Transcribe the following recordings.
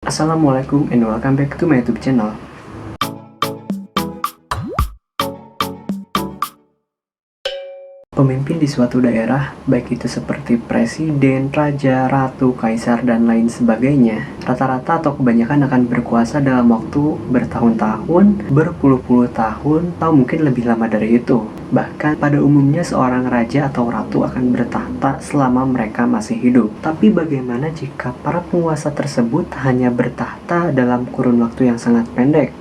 Assalamualaikum and welcome back to my YouTube channel. Pemimpin di suatu daerah, baik itu seperti presiden, raja, ratu, kaisar, dan lain sebagainya, rata-rata atau kebanyakan akan berkuasa dalam waktu bertahun-tahun, berpuluh-puluh tahun, atau mungkin lebih lama dari itu. Bahkan pada umumnya seorang raja atau ratu akan bertahta selama mereka masih hidup. Tapi bagaimana jika para penguasa tersebut hanya bertahta dalam kurun waktu yang sangat pendek?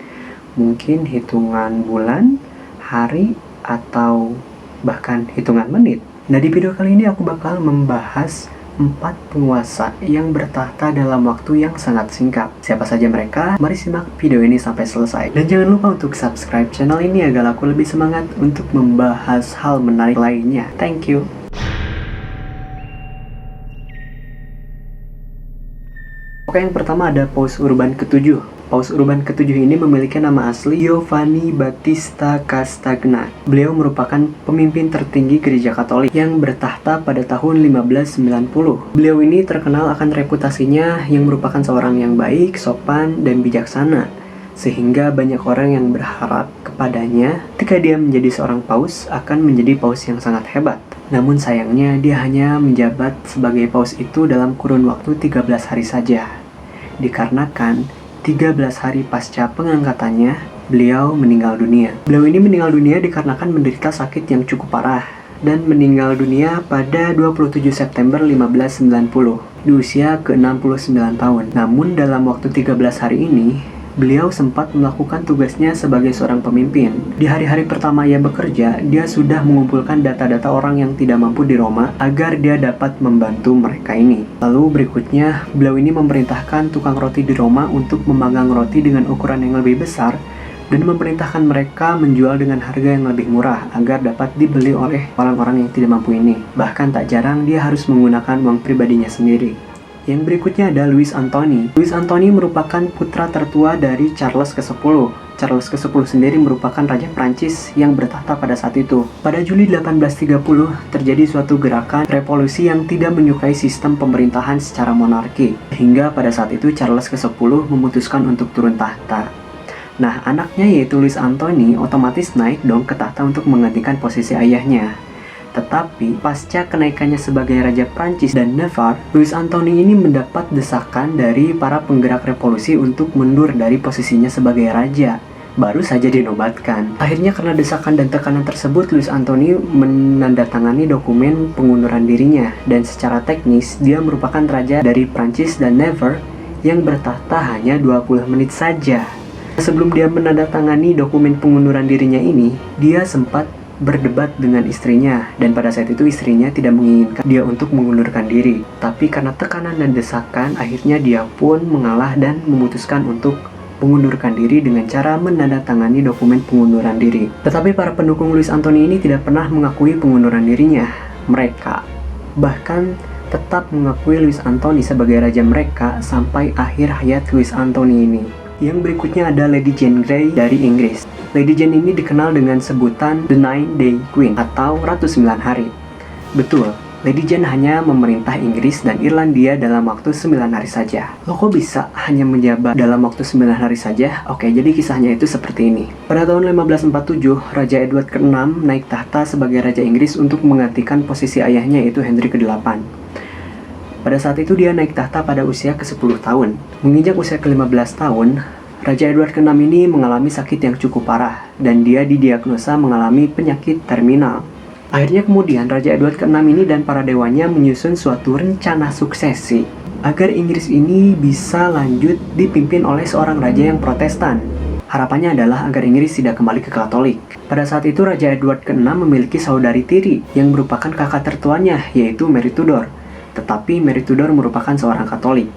Mungkin hitungan bulan, hari, atau bahkan hitungan menit. Nah, di video kali ini aku bakal membahas 4 penguasa yang bertahta dalam waktu yang sangat singkat. Siapa saja mereka? Mari simak video ini sampai selesai. Dan jangan lupa untuk subscribe channel ini agar aku lebih semangat untuk membahas hal menarik lainnya. Thank you. Oke, yang pertama ada Paus Urban ke-7. Paus Urban ke-7 ini memiliki nama asli Giovanni Battista Castagna. Beliau merupakan pemimpin tertinggi gereja Katolik yang bertahta pada tahun 1590. Beliau ini terkenal akan reputasinya yang merupakan seorang yang baik, sopan, dan bijaksana. Sehingga banyak orang yang berharap kepadanya ketika dia menjadi seorang paus akan menjadi paus yang sangat hebat. Namun sayangnya dia hanya menjabat sebagai paus itu dalam kurun waktu 13 hari saja. Dikarenakan 13 hari pasca pengangkatannya, beliau meninggal dunia. Beliau ini meninggal dunia dikarenakan menderita sakit yang cukup parah dan meninggal dunia pada 27 September 1590 di usia ke-69 tahun. Namun dalam waktu 13 hari ini, beliau sempat melakukan tugasnya sebagai seorang pemimpin. Di hari-hari pertama ia bekerja, dia sudah mengumpulkan data-data orang yang tidak mampu di Roma agar dia dapat membantu mereka ini. Lalu berikutnya, beliau ini memerintahkan tukang roti di Roma untuk memanggang roti dengan ukuran yang lebih besar dan memerintahkan mereka menjual dengan harga yang lebih murah agar dapat dibeli oleh orang-orang yang tidak mampu ini. Bahkan tak jarang dia harus menggunakan uang pribadinya sendiri. Yang berikutnya ada Louis Anthony. Louis Anthony merupakan putra tertua dari Charles ke-10. Charles ke-10 sendiri merupakan raja Prancis yang bertahta pada saat itu. Pada Juli 1830, terjadi suatu gerakan revolusi yang tidak menyukai sistem pemerintahan secara monarki. Hingga pada saat itu Charles ke-10 memutuskan untuk turun tahta. Nah, anaknya yaitu Louis Anthony otomatis naik dong ke tahta untuk menggantikan posisi ayahnya. Tetapi, pasca kenaikannya sebagai Raja Prancis dan Navarre, Louis Anthony ini mendapat desakan dari para penggerak revolusi untuk mundur dari posisinya sebagai raja. Baru saja dinobatkan. Akhirnya karena desakan dan tekanan tersebut, Louis Anthony menandatangani dokumen pengunduran dirinya. Dan secara teknis, dia merupakan raja dari Prancis dan Navarre yang bertahta hanya 20 menit saja. Sebelum dia menandatangani dokumen pengunduran dirinya ini, dia sempat berdebat dengan istrinya, dan pada saat itu istrinya tidak menginginkan dia untuk mengundurkan diri. Tapi karena tekanan dan desakan, akhirnya dia pun mengalah dan memutuskan untuk mengundurkan diri dengan cara menandatangani dokumen pengunduran diri. Tetapi para pendukung Louis Anthony ini tidak pernah mengakui pengunduran dirinya. Mereka bahkan tetap mengakui Louis Anthony sebagai raja mereka sampai akhir hayat Louis Anthony ini. Yang berikutnya ada Lady Jane Grey dari Inggris. Lady Jane ini dikenal dengan sebutan The Nine Day Queen atau Ratu 9 Hari. Betul, Lady Jane hanya memerintah Inggris dan Irlandia dalam waktu 9 hari saja. Loh, kok bisa hanya menjabat dalam waktu 9 hari saja? Oke, jadi kisahnya itu seperti ini. Pada tahun 1547, Raja Edward ke-6 naik tahta sebagai Raja Inggris untuk menggantikan posisi ayahnya yaitu Henry ke-8. Pada saat itu dia naik tahta pada usia ke-10 tahun. Menginjak usia ke-15 tahun, Raja Edward ke-6 ini mengalami sakit yang cukup parah dan dia didiagnosa mengalami penyakit terminal. Akhirnya kemudian Raja Edward ke-6 ini dan para dewanya menyusun suatu rencana suksesi agar Inggris ini bisa lanjut dipimpin oleh seorang raja yang Protestan. Harapannya adalah agar Inggris tidak kembali ke Katolik. Pada saat itu Raja Edward ke-6 memiliki saudari tiri yang merupakan kakak tertuanya yaitu Mary Tudor. Tetapi Mary Tudor merupakan seorang Katolik.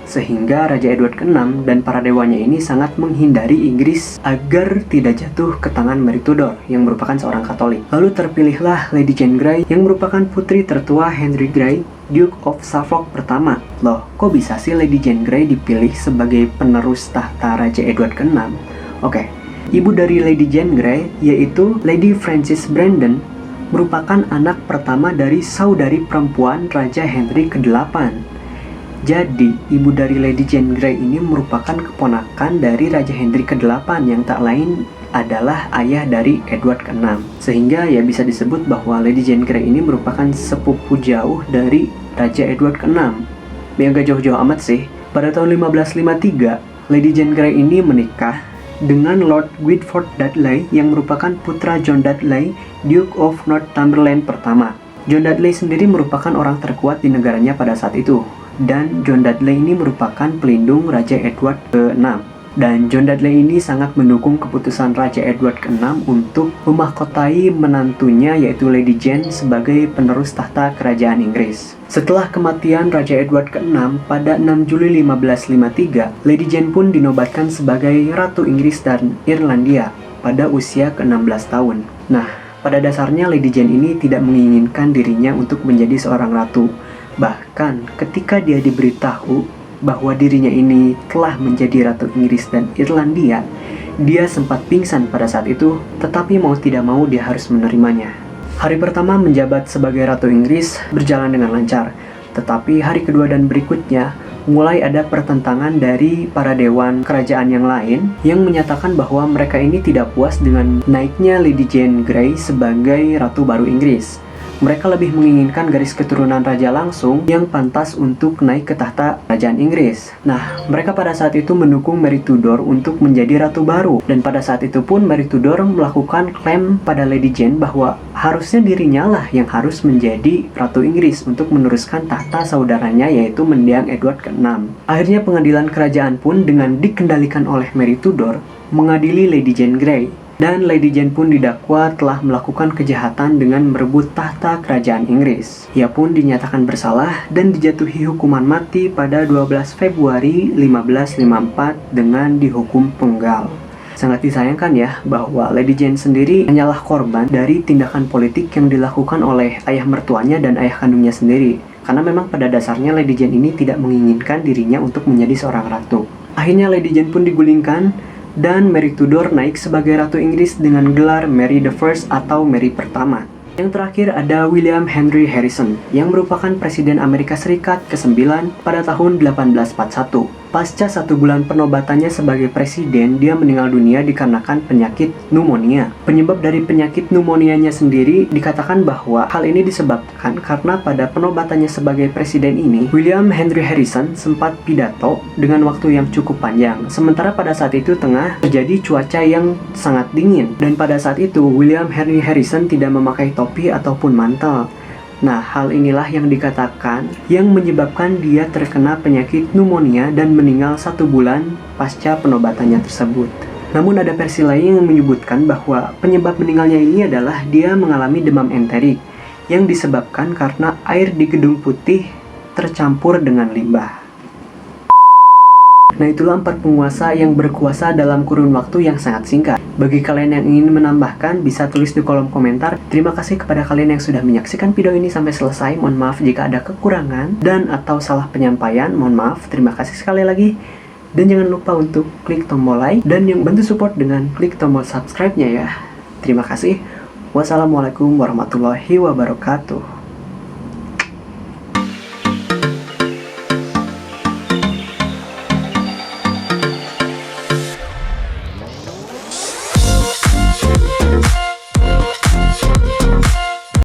Sehingga Raja Edward ke-6 dan para dewanya ini sangat menghindari Inggris agar tidak jatuh ke tangan Mary Tudor yang merupakan seorang Katolik. Lalu terpilihlah Lady Jane Grey yang merupakan putri tertua Henry Grey, Duke of Suffolk pertama. Loh, kok bisa sih Lady Jane Grey dipilih sebagai penerus tahta Raja Edward ke-6? Oke, ibu dari Lady Jane Grey yaitu Lady Frances Brandon merupakan anak pertama dari saudari perempuan Raja Henry ke-8. Jadi, ibu dari Lady Jane Grey ini merupakan keponakan dari Raja Henry ke-8 yang tak lain adalah ayah dari Edward ke-6. Sehingga ya bisa disebut bahwa Lady Jane Grey ini merupakan sepupu jauh dari Raja Edward ke-6. Ya gak jauh-jauh amat sih. Pada tahun 1553, Lady Jane Grey ini menikah dengan Lord Guildford Dudley yang merupakan putra John Dudley, Duke of Northumberland pertama. John Dudley sendiri merupakan orang terkuat di negaranya pada saat itu. Dan John Dudley ini merupakan pelindung Raja Edward ke-6. Dan John Dudley ini sangat mendukung keputusan Raja Edward ke-6 untuk memahkotai menantunya yaitu Lady Jane sebagai penerus tahta kerajaan Inggris. Setelah kematian Raja Edward ke-6 pada 6 Juli 1553, Lady Jane pun dinobatkan sebagai Ratu Inggris dan Irlandia pada usia ke-16 tahun. Nah, pada dasarnya Lady Jane ini tidak menginginkan dirinya untuk menjadi seorang ratu. Bahkan ketika dia diberitahu bahwa dirinya ini telah menjadi Ratu Inggris dan Irlandia, dia sempat pingsan pada saat itu, tetapi mau tidak mau dia harus menerimanya. Hari pertama menjabat sebagai Ratu Inggris berjalan dengan lancar, tetapi hari kedua dan berikutnya mulai ada pertentangan dari para dewan kerajaan yang lain yang menyatakan bahwa mereka ini tidak puas dengan naiknya Lady Jane Grey sebagai Ratu baru Inggris. Mereka lebih menginginkan garis keturunan raja langsung yang pantas untuk naik ke tahta kerajaan Inggris. Nah, mereka pada saat itu mendukung Mary Tudor untuk menjadi ratu baru. Dan pada saat itu pun Mary Tudor melakukan klaim pada Lady Jane bahwa harusnya dirinya lah yang harus menjadi Ratu Inggris untuk meneruskan tahta saudaranya yaitu mendiang Edward ke-6. Akhirnya pengadilan kerajaan pun dengan dikendalikan oleh Mary Tudor mengadili Lady Jane Grey. Dan Lady Jane pun didakwa telah melakukan kejahatan dengan merebut tahta kerajaan Inggris. Ia pun dinyatakan bersalah dan dijatuhi hukuman mati pada 12 Februari 1554 dengan dihukum penggal. Sangat disayangkan ya bahwa Lady Jane sendiri hanyalah korban dari tindakan politik yang dilakukan oleh ayah mertuanya dan ayah kandungnya sendiri. Karena memang pada dasarnya Lady Jane ini tidak menginginkan dirinya untuk menjadi seorang ratu. Akhirnya Lady Jane pun digulingkan dan Mary Tudor naik sebagai Ratu Inggris dengan gelar Mary the First atau Mary pertama. Yang terakhir ada William Henry Harrison yang merupakan Presiden Amerika Serikat ke-9 pada tahun 1841. Pasca 1 bulan penobatannya sebagai presiden, dia meninggal dunia dikarenakan penyakit pneumonia. Penyebab dari penyakit pneumonianya sendiri dikatakan bahwa hal ini disebabkan karena pada penobatannya sebagai presiden ini, William Henry Harrison sempat pidato dengan waktu yang cukup panjang. Sementara pada saat itu tengah terjadi cuaca yang sangat dingin. Dan pada saat itu, William Henry Harrison tidak memakai topi ataupun mantel. Nah, hal inilah yang dikatakan yang menyebabkan dia terkena penyakit pneumonia dan meninggal 1 bulan pasca penobatannya tersebut. Namun ada versi lain yang menyebutkan bahwa penyebab meninggalnya ini adalah dia mengalami demam enterik yang disebabkan karena air di Gedung Putih tercampur dengan limbah. Nah, itulah 4 penguasa yang berkuasa dalam kurun waktu yang sangat singkat. Bagi kalian yang ingin menambahkan, bisa tulis di kolom komentar. Terima kasih kepada kalian yang sudah menyaksikan video ini sampai selesai. Mohon maaf jika ada kekurangan dan atau salah penyampaian. Mohon maaf. Terima kasih sekali lagi. Dan jangan lupa untuk klik tombol like dan yang bantu support dengan klik tombol subscribe-nya ya. Terima kasih. Wassalamualaikum warahmatullahi wabarakatuh.